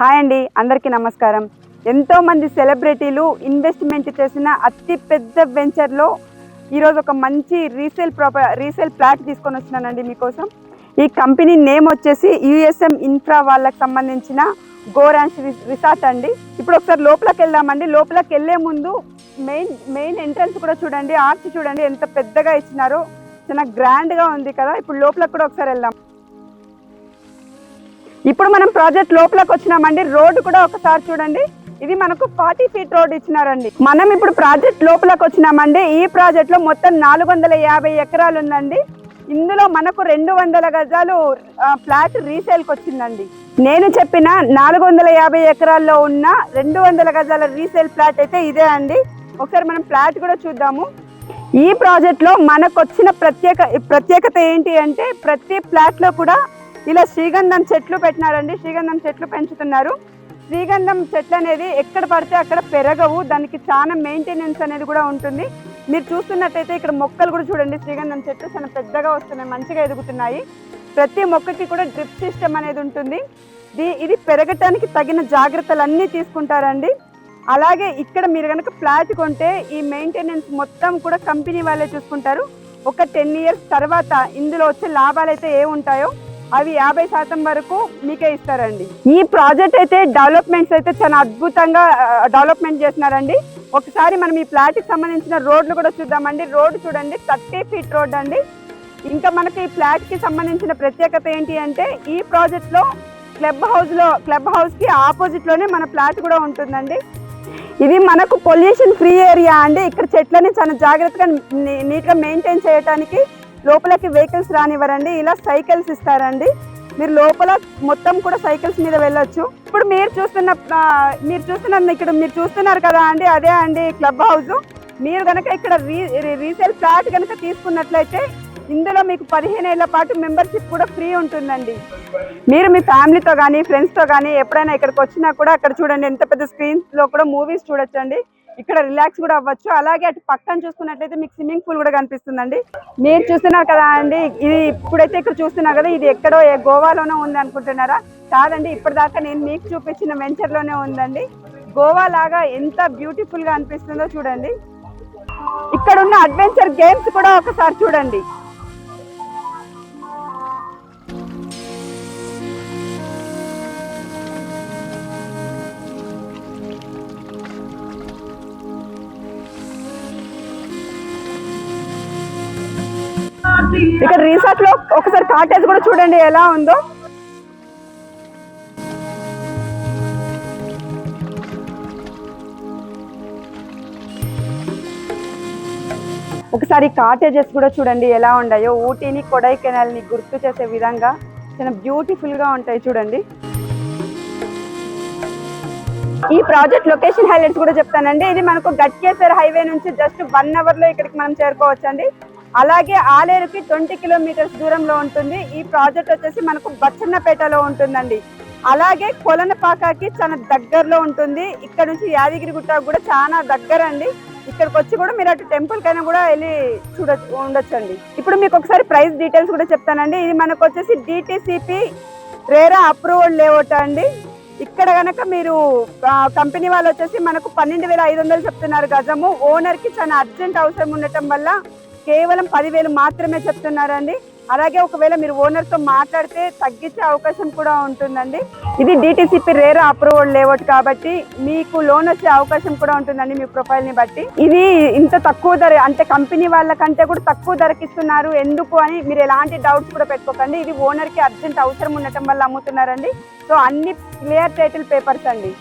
Hi అండి, అందరికీ నమస్కారం. ఎంతోమంది సెలబ్రిటీలు ఇన్వెస్ట్మెంట్ చేసిన అతి పెద్ద వెంచర్లో ఈరోజు ఒక మంచి రీసేల్ ఫ్లాట్ తీసుకొని వచ్చినానండి మీకోసం. ఈ కంపెనీ నేమ్ వచ్చేసి యుఎస్ఎం ఇన్ఫ్రా వాళ్ళకి సంబంధించిన గోరాన్స్ రిసార్ట్ అండి. ఇప్పుడు ఒకసారి లోపలికి వెళ్దామండి. లోపలికి వెళ్లే ముందు మెయిన్ ఎంట్రన్స్ కూడా చూడండి, ఆర్చ్ చూడండి ఎంత పెద్దగా ఇచ్చినారో, చాలా గ్రాండ్గా ఉంది కదా. ఇప్పుడు లోపలికి కూడా ఒకసారి వెళ్దాం. ఇప్పుడు మనం ప్రాజెక్ట్ లోపలికి వచ్చినామండి. రోడ్డు కూడా ఒకసారి చూడండి, ఇది మనకు 40 ఫీట్ రోడ్ ఇచ్చినారండి. మనం ఇప్పుడు ప్రాజెక్ట్ లోపలికి వచ్చినామండి. ఈ ప్రాజెక్ట్ లో మొత్తం 450 ఎకరాలు ఉందండి. ఇందులో మనకు 200 గజాలు ఫ్లాట్ రీసేల్కి వచ్చిందండి. నేను చెప్పిన 450 ఎకరాల్లో ఉన్న 200 గజాల రీసేల్ ఫ్లాట్ అయితే ఇదే అండి. ఒకసారి మనం ఫ్లాట్ కూడా చూద్దాము. ఈ ప్రాజెక్ట్ లో మనకు వచ్చిన ప్రత్యేకత ఏంటి అంటే, ప్రతి ఫ్లాట్ లో కూడా ఇలా శ్రీగంధం చెట్లు పెట్టినారండి. శ్రీగంధం చెట్లు పెంచుతున్నారు. శ్రీగంధం చెట్లు అనేది ఎక్కడ పడితే అక్కడ పెరగవు, దానికి చాలా మెయింటెనెన్స్ అనేది కూడా ఉంటుంది. మీరు చూస్తున్నట్టయితే ఇక్కడ మొక్కలు కూడా చూడండి, శ్రీగంధం చెట్లు చాలా పెద్దగా వస్తున్నాయి, మంచిగా ఎదుగుతున్నాయి. ప్రతి మొక్కకి కూడా డ్రిప్ సిస్టమ్ అనేది ఉంటుంది. ఇది పెరగటానికి తగిన జాగ్రత్తలు అన్నీ తీసుకుంటారండి. అలాగే ఇక్కడ మీరు కనుక ఫ్లాట్ కొంటే ఈ మెయింటెనెన్స్ మొత్తం కూడా కంపెనీ వాళ్ళే చూసుకుంటారు. ఒక 10 ఇయర్స్ తర్వాత ఇందులో వచ్చే లాభాలు అయితే ఏముంటాయో అవి 50% వరకు మీకే ఇస్తారండి. ఈ ప్రాజెక్ట్ అయితే డెవలప్మెంట్స్ అయితే చాలా అద్భుతంగా డెవలప్మెంట్ చేస్తున్నారండి. ఒకసారి మనం ఈ ఫ్లాట్కి సంబంధించిన రోడ్లు కూడా చూద్దామండి. రోడ్డు చూడండి, 30 ఫీట్ రోడ్ అండి. ఇంకా మనకి ఈ ఫ్లాట్కి సంబంధించిన ప్రత్యేకత ఏంటి అంటే, ఈ ప్రాజెక్ట్లో క్లబ్ హౌస్కి ఆపోజిట్లోనే మన ఫ్లాట్ కూడా ఉంటుందండి. ఇది మనకు పొల్యూషన్ ఫ్రీ ఏరియా అండి. ఇక్కడ చెట్లని చాలా జాగ్రత్తగా నీట్గా మెయింటైన్ చేయడానికి లోపలికి వెహికల్స్ రానివ్వరండి. ఇలా సైకిల్స్ ఇస్తారండి. మీరు లోపల మొత్తం కూడా సైకిల్స్ మీద వెళ్ళొచ్చు. ఇప్పుడు మీరు చూస్తున్నారు కదా అండి, అదే అండి క్లబ్ హౌస్. మీరు కనుక ఇక్కడ రీసేల్ ఫ్లాట్ కనుక తీసుకున్నట్లయితే ఇందులో మీకు 15 ఏళ్ల పాటు మెంబర్షిప్ కూడా ఫ్రీ ఉంటుందండి. మీరు మీ ఫ్యామిలీతో కానీ ఫ్రెండ్స్తో కానీ ఎప్పుడైనా ఇక్కడికి వచ్చినా కూడా అక్కడ చూడండి ఎంత పెద్ద స్క్రీన్స్లో కూడా మూవీస్ చూడొచ్చండి. ఇక్కడ రిలాక్స్ కూడా అవ్వచ్చు. అలాగే అటు పక్కన చూసుకున్నట్లయితే మీకు స్విమ్మింగ్ పూల్ కూడా కనిపిస్తుందండి. మీరు చూస్తున్నారు కదా అండి, ఇది ఇప్పుడైతే ఇక్కడ చూస్తున్నారు కదా, ఇది ఎక్కడో గోవాలోనే ఉంది అనుకుంటున్నారా? కాదండి, ఇప్పటిదాకా నేను మీకు చూపించిన వెంచర్లోనే ఉందండి. గోవా లాగా ఎంత బ్యూటిఫుల్ గా అనిపిస్తుందో చూడండి. ఇక్కడ ఉన్న అడ్వెంచర్ గేమ్స్ కూడా ఒకసారి చూడండి. ఇక్కడ రిసార్ట్ లో ఒకసారి కాటేజ్ కూడా చూడండి ఎలా ఉందో. ఒకసారి కాటేజెస్ కూడా చూడండి ఎలా ఉన్నాయో. ఊటీని, కొడైకెనాల్ ని గుర్తు చేసే విధంగా చాలా బ్యూటిఫుల్ గా ఉంటాయి చూడండి. ఈ ప్రాజెక్ట్ లొకేషన్ హైలైట్స్ కూడా చెప్తానండి. ఇది మనకు గట్కేసర్ హైవే నుంచి జస్ట్ 1 అవర్ లో ఇక్కడికి మనం చేరుకోవచ్చండి. అలాగే ఆలేరుకి 20 కిలోమీటర్స్ దూరంలో ఉంటుంది. ఈ ప్రాజెక్ట్ వచ్చేసి మనకు బచ్చన్నపేటలో ఉంటుందండి. అలాగే కొలనపాకకి చాలా దగ్గరలో ఉంటుంది. ఇక్కడ నుంచి యాదగిరిగుట్ట కూడా చాలా దగ్గర అండి. ఇక్కడికి వచ్చి కూడా మీరు అటు టెంపుల్ కైనా కూడా వెళ్ళి ఉండొచ్చండి. ఇప్పుడు మీకు ఒకసారి ప్రైస్ డీటెయిల్స్ కూడా చెప్తానండి. ఇది మనకు వచ్చేసి డిటిసిపి రేరా అప్రూవల్ లేఅవుట్ అండి. ఇక్కడ కనుక మీరు కంపెనీ వాళ్ళు వచ్చేసి మనకు 12,500 చెప్తున్నారు గజము. ఓనర్ కి చాలా అర్జెంట్ అవసరం ఉండటం వల్ల కేవలం 10,000 మాత్రమే చెప్తున్నారండి. అలాగే ఒకవేళ మీరు ఓనర్ తో మాట్లాడితే తగ్గించే అవకాశం కూడా ఉంటుందండి. ఇది డిటిసిపి రేరా అప్రూవల్ లేఅవుట్ కాబట్టి మీకు లోన్ వచ్చే అవకాశం కూడా ఉంటుందండి మీ ప్రొఫైల్ ని బట్టి. ఇది ఇంత తక్కువ ధర అంటే కంపెనీ వాళ్ళకంటే కూడా తక్కువ ధరకి ఇస్తున్నారు ఎందుకు అని మీరు ఎలాంటి డౌట్స్ కూడా పెట్టుకోకండి. ఇది ఓనర్ కి అర్జెంట్ అవసరం ఉండటం వల్ల అమ్ముతున్నారండి. సో అన్ని క్లియర్ టైటిల్ పేపర్స్ అండి.